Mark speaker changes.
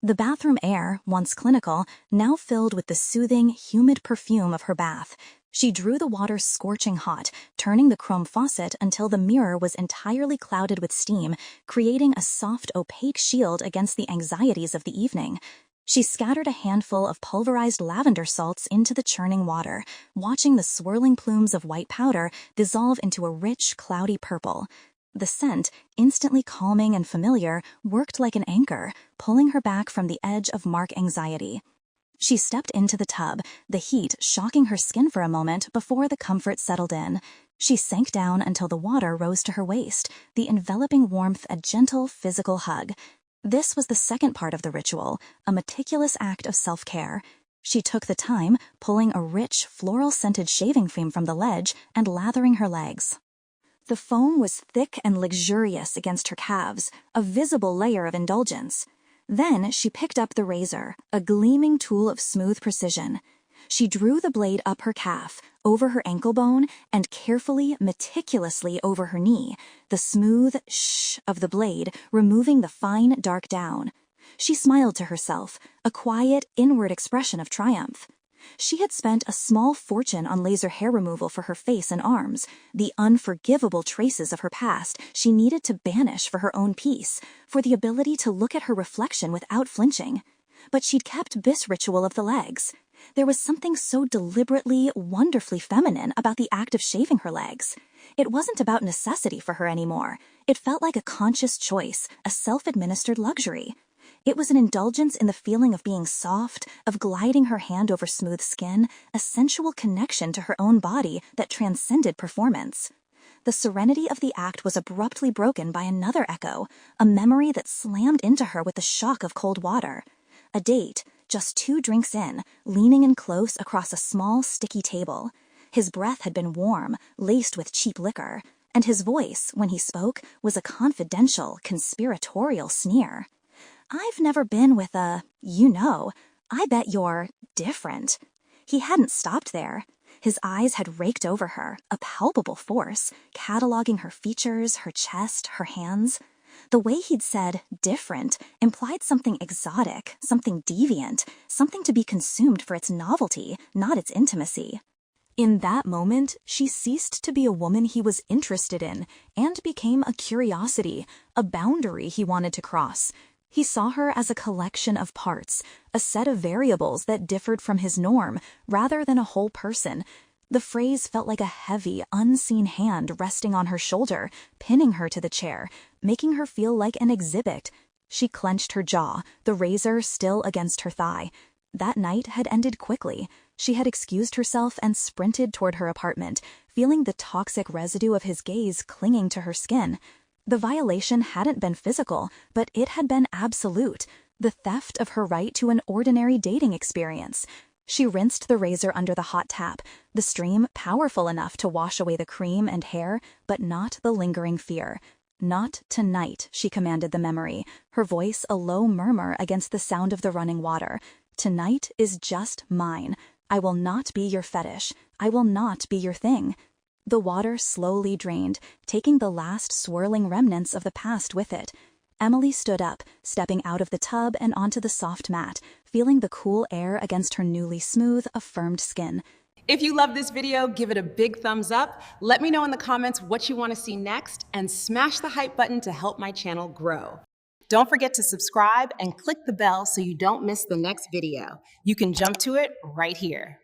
Speaker 1: The bathroom air, once clinical, now filled with the soothing, humid perfume of her bath. She drew the water scorching hot, turning the chrome faucet until the mirror was entirely clouded with steam, creating a soft, opaque shield against the anxieties of the evening. She scattered a handful of pulverized lavender salts into the churning water, watching the swirling plumes of white powder dissolve into a rich, cloudy purple. The scent, instantly calming and familiar, worked like an anchor, pulling her back from the edge of mark anxiety. She stepped into the tub, the heat shocking her skin for a moment before the comfort settled in. She sank down until the water rose to her waist, the enveloping warmth a gentle physical hug. This was the second part of the ritual, a meticulous act of self-care. She took the time, pulling a rich, floral-scented shaving cream from the ledge and lathering her legs. The foam was thick and luxurious against her calves, a visible layer of indulgence. Then she picked up the razor, a gleaming tool of smooth precision. She drew the blade up her calf, over her ankle bone, and carefully, meticulously over her knee, the smooth shh of the blade removing the fine, dark down. She smiled to herself, a quiet, inward expression of triumph. She had spent a small fortune on laser hair removal for her face and arms, the unforgivable traces of her past she needed to banish for her own peace, for the ability to look at her reflection without flinching. But she'd kept this ritual of the legs. There was something so deliberately, wonderfully feminine about the act of shaving her legs. It wasn't about necessity for her anymore. It felt like a conscious choice, a self-administered luxury. It was an indulgence in the feeling of being soft, of gliding her hand over smooth skin, a sensual connection to her own body that transcended performance. The serenity of the act was abruptly broken by another echo, a memory that slammed into her with the shock of cold water. A date, just 2 drinks in, leaning in close across a small, sticky table. His breath had been warm, laced with cheap liquor, and his voice, when he spoke, was a confidential, conspiratorial sneer. "I've never been with a, I bet you're different." He hadn't stopped there. His eyes had raked over her, a palpable force, cataloging her features, her chest, her hands. The way he'd said different implied something exotic, something deviant, something to be consumed for its novelty, not its intimacy. In that moment, she ceased to be a woman he was interested in and became a curiosity, a boundary he wanted to cross. He saw her as a collection of parts, a set of variables that differed from his norm, rather than a whole person. The phrase felt like a heavy, unseen hand resting on her shoulder, pinning her to the chair, making her feel like an exhibit. She clenched her jaw, the razor still against her thigh. That night had ended quickly. She had excused herself and sprinted toward her apartment, feeling the toxic residue of his gaze clinging to her skin. The violation hadn't been physical, but it had been absolute, the theft of her right to an ordinary dating experience. She rinsed the razor under the hot tap, the stream powerful enough to wash away the cream and hair, but not the lingering fear. "Not tonight," she commanded the memory, her voice a low murmur against the sound of the running water. "Tonight is just mine. I will not be your fetish. I will not be your thing." The water slowly drained, taking the last swirling remnants of the past with it. Emily stood up, stepping out of the tub and onto the soft mat, feeling the cool air against her newly smooth, affirmed skin.
Speaker 2: If you love this video, give it a big thumbs up. Let me know in the comments what you want to see next, and smash the hype button to help my channel grow. Don't forget to subscribe and click the bell so you don't miss the next video. You can jump to it right here.